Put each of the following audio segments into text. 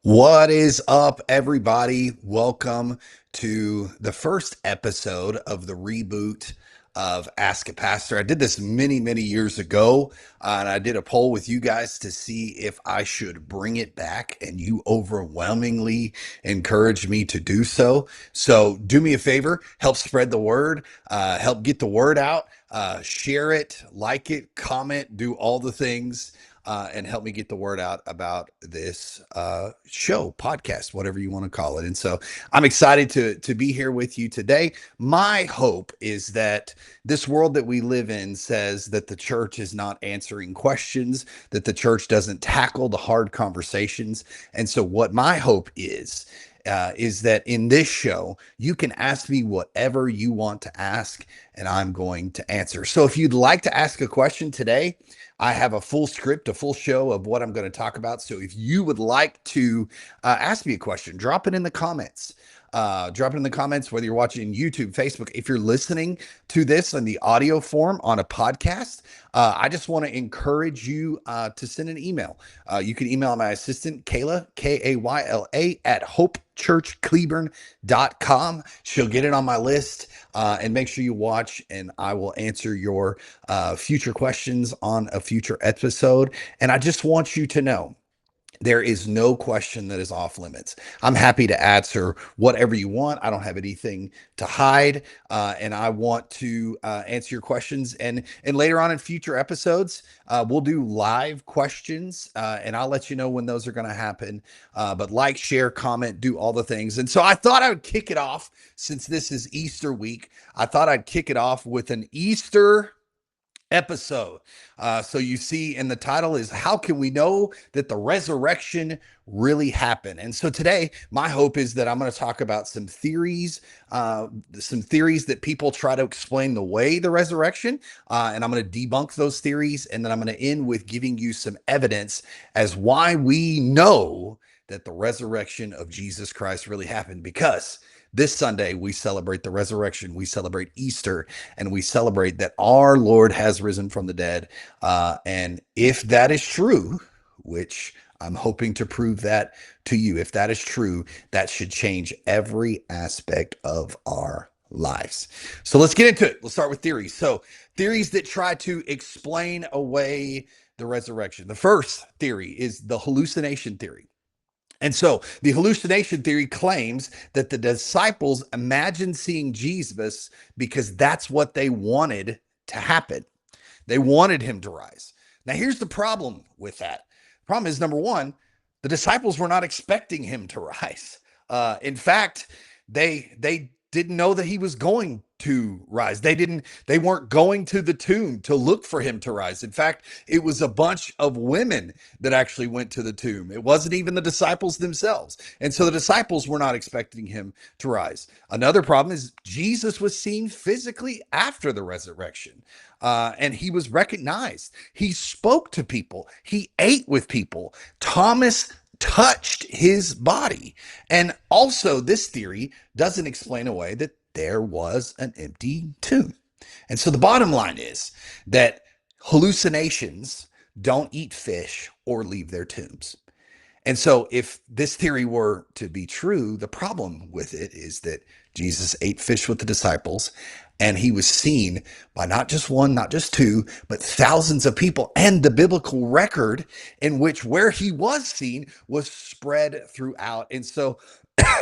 What is up, everybody? Welcome to the first episode of the reboot of Ask a Pastor. I did this many, many years ago, and I did a poll with you guys to see if I should bring it back, and you overwhelmingly encouraged me to do so. So do me a favor, help spread the word, help get the word out, share it, like it, comment, do all the things and help me get the word out about this show, podcast, whatever you want to call it. And so I'm excited to be here with you today. My hope is that this world that we live in says that the church is not answering questions, that the church doesn't tackle the hard conversations. And so what my hope is that in this show, you can ask me whatever you want to ask, and I'm going to answer. So if you'd like to ask a question today, I have a full script, a full show of what I'm going to talk about. So if you would like to ask me a question, drop it in the comments. Drop it in the comments, whether you're watching YouTube, Facebook. If you're listening to this in the audio form on a podcast, I just want to encourage you to send an email. You can email my assistant, Kayla, Kayla, at hopechurchcleburne.com. She'll get it on my list. And make sure you watch, and I will answer your future questions on a future episode. And I just want you to know, there is no question that is off limits. I'm happy to answer whatever you want. I don't have anything to hide, and I want to answer your questions. And later on in future episodes, we'll do live questions, and I'll let you know when those are going to happen. But like, share, comment, do all the things. And so I thought I would kick it off, since this is Easter week. I thought I'd kick it off with an Easter episode. So you see in the title is, how can we know that the resurrection really happened? And so today, my hope is that I'm going to talk about some theories that people try to explain the way the resurrection, and I'm going to debunk those theories. And then I'm going to end with giving you some evidence as why we know that the resurrection of Jesus Christ really happened. Because this Sunday, we celebrate the resurrection, we celebrate Easter, and we celebrate that our Lord has risen from the dead. And if that is true, which I'm hoping to prove that to you, if that is true, that should change every aspect of our lives. So let's get into it. Let's start with theories. So theories that try to explain away the resurrection. The first theory is the hallucination theory. And so the hallucination theory claims that the disciples imagined seeing Jesus because that's what they wanted to happen. They wanted him to rise. Now, here's the problem with that. The problem is, number one, the disciples were not expecting him to rise. In fact, they didn't know that he was going to rise. They weren't going to the tomb to look for him to rise. In fact, it was a bunch of women that actually went to the tomb. It wasn't even the disciples themselves. And so the disciples were not expecting him to rise. Another problem is Jesus was seen physically after the resurrection. And he was recognized. He spoke to people. He ate with people. Thomas touched his body. And also, this theory doesn't explain away that there was an empty tomb. And so the bottom line is that hallucinations don't eat fish or leave their tombs. And so if this theory were to be true, the problem with it is that Jesus ate fish with the disciples, and he was seen by not just one, not just two, but thousands of people. And the biblical record in which where he was seen was spread throughout. And so,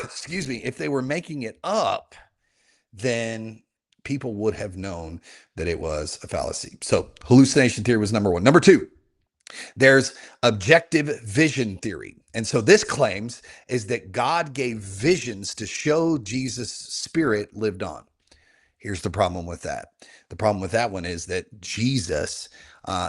excuse me, if they were making it up, then people would have known that it was a fallacy. So hallucination theory was number one. Number two, there's objective vision theory. And so this claims is that God gave visions to show Jesus' spirit lived on. Here's the problem with that. The problem with that one is that Jesus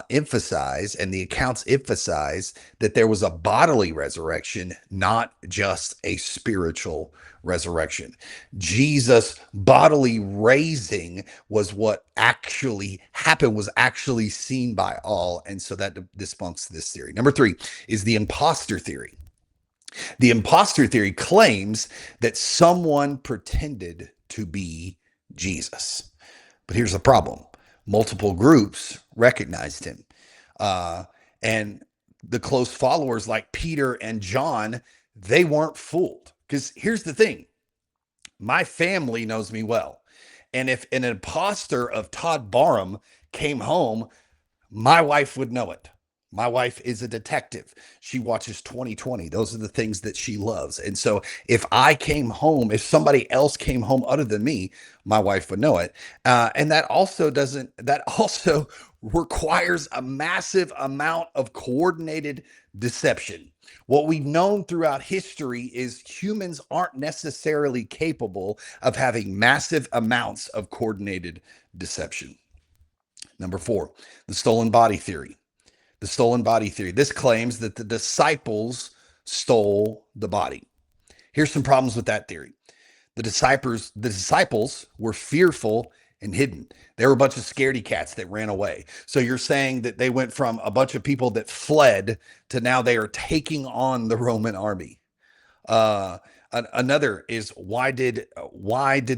emphasized, and the accounts emphasize, that there was a bodily resurrection, not just a spiritual resurrection. Jesus' bodily raising was what actually happened, was actually seen by all. And so that debunks this theory. Number three is the imposter theory. The imposter theory claims that someone pretended to be Jesus. But here's the problem. Multiple groups recognized him. And the close followers like Peter and John They weren't fooled. Because here's the thing, my family knows me well. And if an imposter of Todd Barham came home, my wife would know it. My wife is a detective. She watches 2020. Those are the things that she loves. And so if I came home, if somebody else came home other than me, my wife would know it. And that also requires a massive amount of coordinated deception. What we've known throughout history is humans aren't necessarily capable of having massive amounts of coordinated deception. Number four, the stolen body theory. The stolen body theory. This claims that the disciples stole the body. Here's some problems with that theory. The disciples were fearful and hidden. They were a bunch of scaredy cats that ran away. So you're saying that they went from a bunch of people that fled to now they are taking on the Roman army. Uh, Another is why did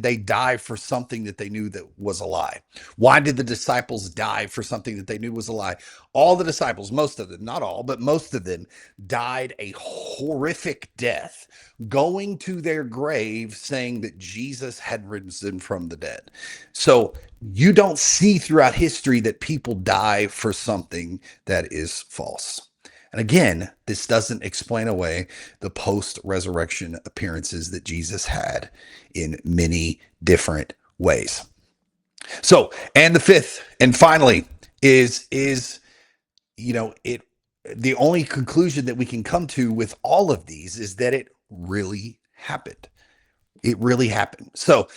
they die for something that they knew that was a lie? Why did the disciples die for something that they knew was a lie? All the disciples, most of them, not all, but most of them died a horrific death, going to their grave saying that Jesus had risen from the dead. So you don't see throughout history that people die for something that is false. And again, this doesn't explain away the post resurrection appearances that Jesus had in many different ways. So, and the fifth and finally is it the only conclusion that we can come to with all of these is that it really happened. It really happened. So,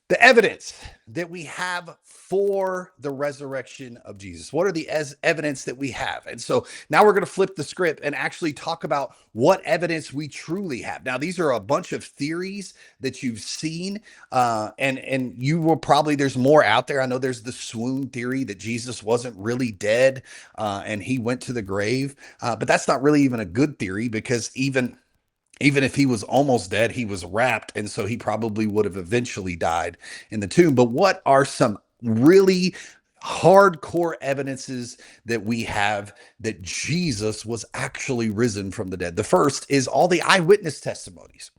the evidence that we have for the resurrection of Jesus. What are the evidence that we have? And so now we're going to flip the script and actually talk about what evidence we truly have. Now, these are a bunch of theories that you've seen, and you will probably, there's more out there. I know there's the swoon theory that Jesus wasn't really dead and he went to the grave, but that's not really even a good theory because even if he was almost dead, he was wrapped. And so he probably would have eventually died in the tomb. But what are some really hardcore evidences that we have that Jesus was actually risen from the dead? The first is all the eyewitness testimonies.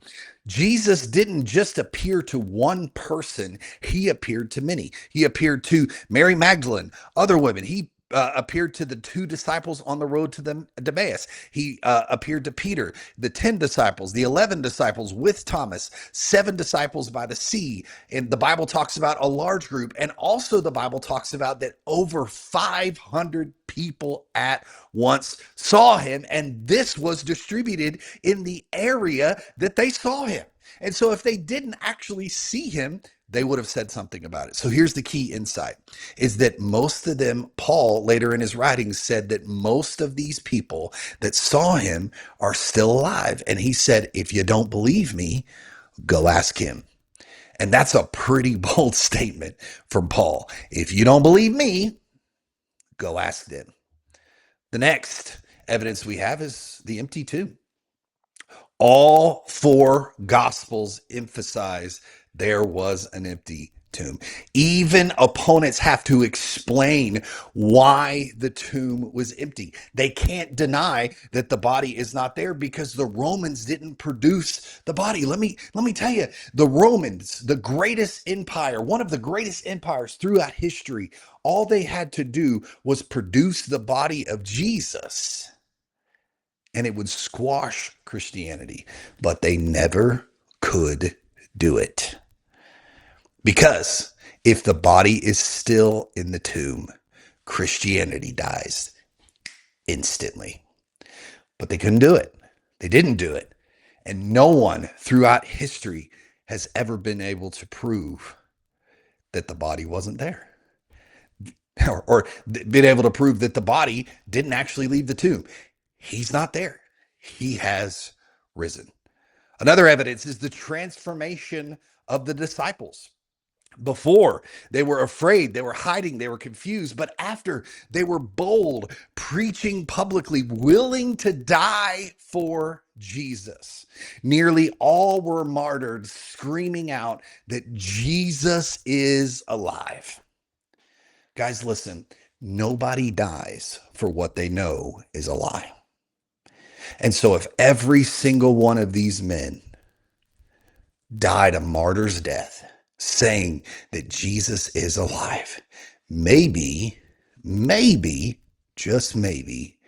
Jesus didn't just appear to one person, he appeared to many. He appeared to Mary Magdalene, other women. He appeared to the two disciples on the road to the Emmaus. He appeared to Peter, the 10 disciples, the 11 disciples with Thomas, 7 disciples by the sea. And the Bible talks about a large group. And also the Bible talks about that over 500 people at once saw him. And this was distributed in the area that they saw him. And so if they didn't actually see him, they would have said something about it. So here's the key insight is that most of them, Paul later in his writings said that most of these people that saw him are still alive. And he said, if you don't believe me, go ask him. And that's a pretty bold statement from Paul. If you don't believe me, go ask them. The next evidence we have is the empty tomb. All 4 gospels emphasize there was an empty tomb. Even opponents have to explain why the tomb was empty. They can't deny that the body is not there because the Romans didn't produce the body. Let me tell you, the Romans, the greatest empire, one of the greatest empires throughout history, all they had to do was produce the body of Jesus and it would squash Christianity, but they never could do it. Because if the body is still in the tomb, Christianity dies instantly. But they couldn't do it. They didn't do it. And no one throughout history has ever been able to prove that the body wasn't there. Or been able to prove that the body didn't actually leave the tomb. He's not there. He has risen. Another evidence is the transformation of the disciples. Before, they were afraid, they were hiding, they were confused, but after, they were bold, preaching publicly, willing to die for Jesus. Nearly all were martyred, screaming out that Jesus is alive. Guys, listen, nobody dies for what they know is a lie. And so if every single one of these men died a martyr's death saying that Jesus is alive, maybe, maybe, just maybe,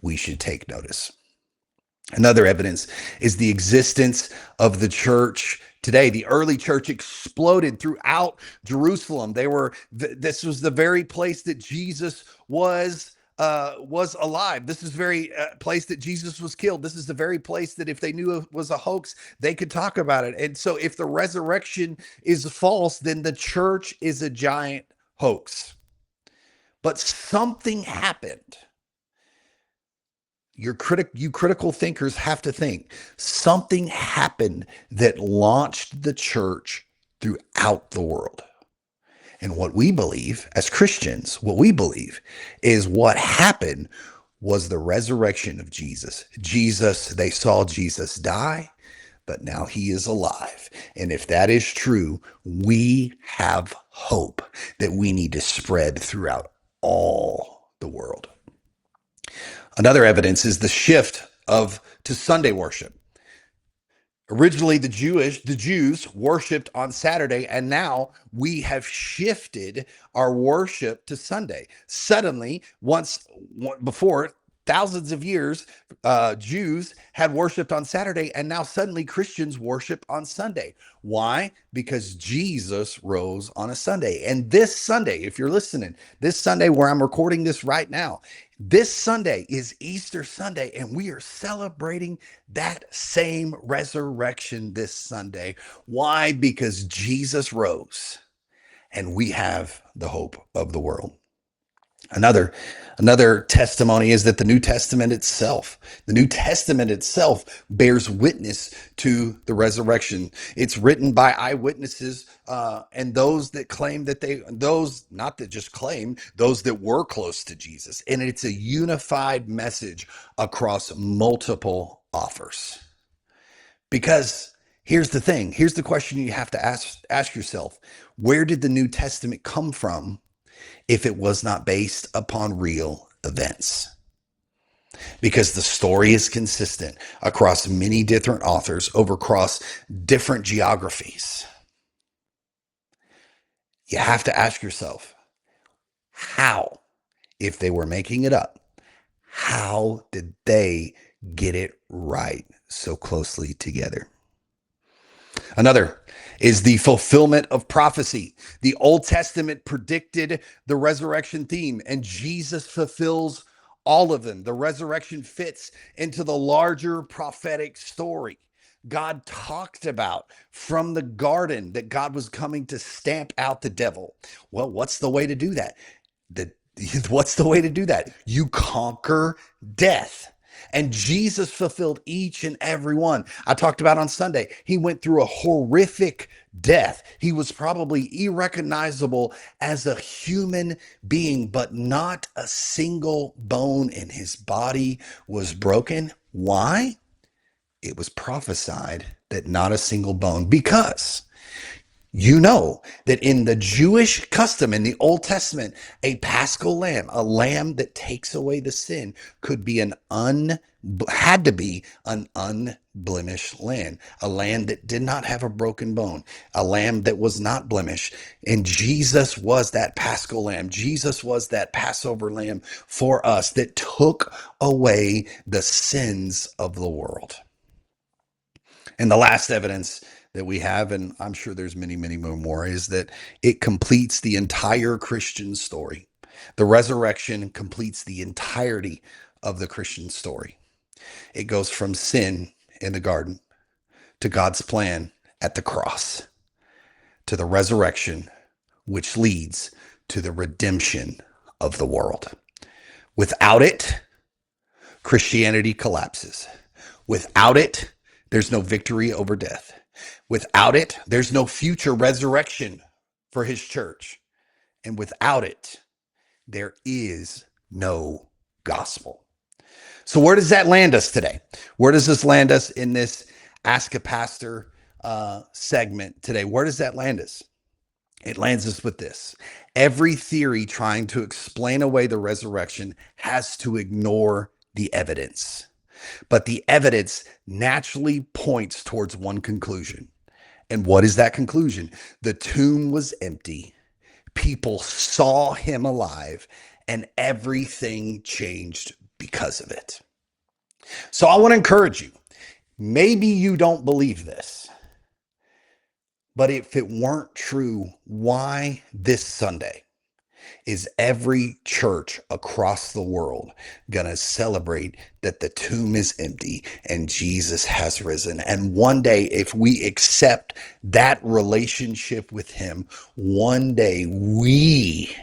we should take notice. Another evidence is the existence of the church today. The early church exploded throughout Jerusalem. This was the very place that Jesus was alive. This is the very place that Jesus was killed. This is the very place that if they knew it was a hoax, they could talk about it. And so if the resurrection is false, then the church is a giant hoax. But something happened. You critical thinkers have to think something happened that launched the church throughout the world. And what we believe as Christians, what we believe is what happened was the resurrection of Jesus. They saw Jesus die, but now he is alive. And if that is true, we have hope that we need to spread throughout all the world. Another evidence is the shift to Sunday worship. Originally, the Jews worshipped on Saturday, and now we have shifted our worship to Sunday. Suddenly, before thousands of years, Jews had worshipped on Saturday, and now suddenly Christians worship on Sunday. Why? Because Jesus rose on a Sunday. And this Sunday, if you're listening, this Sunday where I'm recording this right now, this Sunday is Easter Sunday, and we are celebrating that same resurrection this Sunday. Why? Because Jesus rose, and we have the hope of the world. Another testimony is that the New Testament itself bears witness to the resurrection. It's written by eyewitnesses and those that claim those not that just claim, those that were close to Jesus. And it's a unified message across multiple authors. Because here's the thing, here's the question you have to ask yourself. Where did the New Testament come from if it was not based upon real events? Because the story is consistent across many different authors, across different geographies. You have to ask yourself, how, if they were making it up, how did they get it right so closely together? Another is the fulfillment of prophecy. The Old Testament predicted the resurrection theme, and Jesus fulfills all of them. The resurrection fits into the larger prophetic story. God talked about from the garden that God was coming to stamp out the devil. Well, what's the way to do that? What's the way to do that? You conquer death. And Jesus fulfilled each and every one. I talked about on Sunday. He went through a horrific death. He was probably irrecognizable as a human being, but not a single bone in his body was broken. Why? It was prophesied that not a single bone, because you know that in the Jewish custom in the Old Testament, a paschal lamb, a lamb that takes away the sin, had to be an unblemished lamb, a lamb that did not have a broken bone, a lamb that was not blemished. And Jesus was that paschal lamb. Jesus was that Passover lamb for us that took away the sins of the world. And the last evidence that we have, and I'm sure there's many, many more, is that it completes the entire Christian story. The resurrection completes the entirety of the Christian story. It goes from sin in the garden to God's plan at the cross to the resurrection, which leads to the redemption of the world. Without it, Christianity collapses. Without it, there's no victory over death. Without it, there's no future resurrection for his church. And without it, there is no gospel. So where does that land us today? Where does this land us in this Ask a Pastor segment today? Where does that land us? It lands us with this. Every theory trying to explain away the resurrection has to ignore the evidence. but the evidence naturally points towards one conclusion. And what is that conclusion? The tomb was empty. People saw him alive, and everything changed because of it. So I want to encourage you. Maybe you don't believe this, but if it weren't true, why this Sunday is every church across the world going to celebrate that the tomb is empty and Jesus has risen? And one day, if we accept that relationship with him, one day we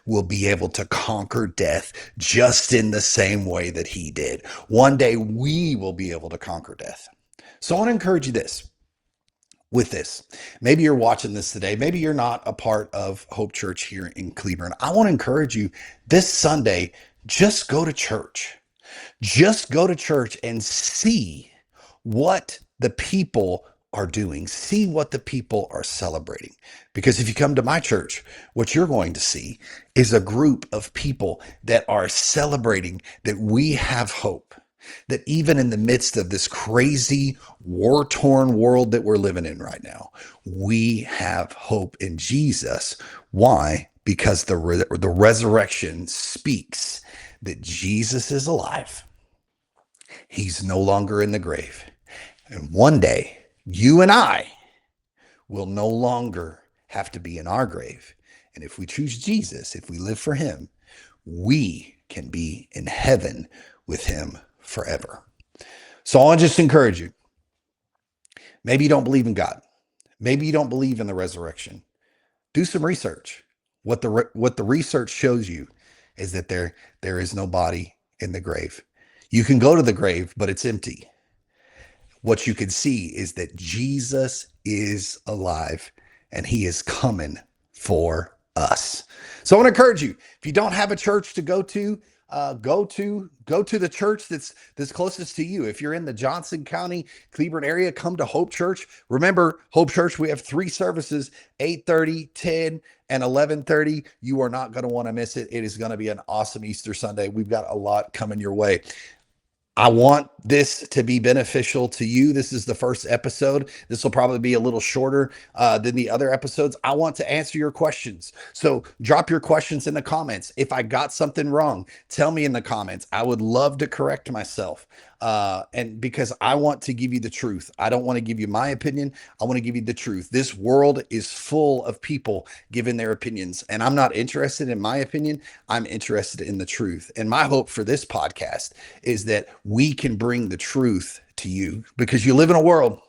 will be able to conquer death just in the same way that he did. One day we will be able to conquer death. So I want to encourage you with this. Maybe you're watching this today. Maybe you're not a part of Hope Church here in Cleveland. I want to encourage you this Sunday, just go to church. Just go to church and see what the people are doing. See what the people are celebrating. Because if you come to my church, what you're going to see is a group of people that are celebrating that we have hope. That even in the midst of this crazy war-torn world that we're living in right now, we have hope in Jesus. Why? Because the resurrection speaks that Jesus is alive. He's no longer in the grave. And one day, you and I will no longer have to be in our grave. And if we choose Jesus, if we live for him, we can be in heaven with him forever. So I'll just encourage you. Maybe you don't believe in God. Maybe you don't believe in the resurrection. Do some research. What the research shows you is that there is no body in the grave. You can go to the grave, but it's empty. What you can see is that Jesus is alive and he is coming for us. So I want to encourage you, if you don't have a church to go to the church that's closest to you. If you're in the Johnson County, Cleveland area, come to Hope Church. Remember, Hope Church, we have 3 services, 8:30, 10, and 11:30. You are not going to want to miss it. It is going to be an awesome Easter Sunday. We've got a lot coming your way. I want this to be beneficial to you. This is the first episode. This will probably be a little shorter than the other episodes. I want to answer your questions. So drop your questions in the comments. If I got something wrong, tell me in the comments. I would love to correct myself. And because I want to give you the truth. I don't want to give you my opinion. I want to give you the truth. This world is full of people giving their opinions, and I'm not interested in my opinion. I'm interested in the truth. And my hope for this podcast is that we can bring the truth to you, because you live in a world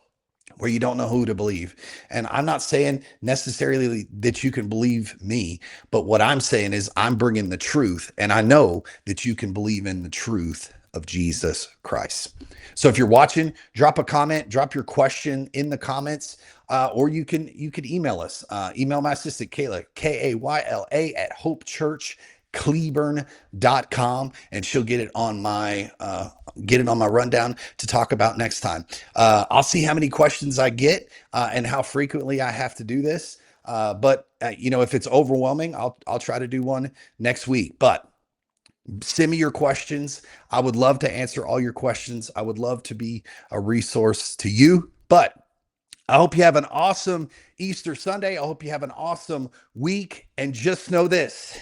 where you don't know who to believe. And I'm not saying necessarily that you can believe me, but what I'm saying is I'm bringing the truth, and I know that you can believe in the truth of Jesus Christ. So if you're watching, drop a comment, drop your question in the comments, or you can email us. Email my assistant, Kayla, Kayla at hopechurchcleburne.com, and she'll get it on my rundown to talk about next time. I'll see how many questions I get and how frequently I have to do this. But if it's overwhelming, I'll try to do one next week. But send me your questions. I would love to answer all your questions. I would love to be a resource to you. But I hope you have an awesome Easter Sunday. I hope you have an awesome week. And just know this: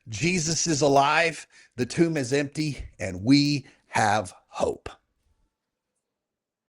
Jesus is alive, the tomb is empty, and we have hope.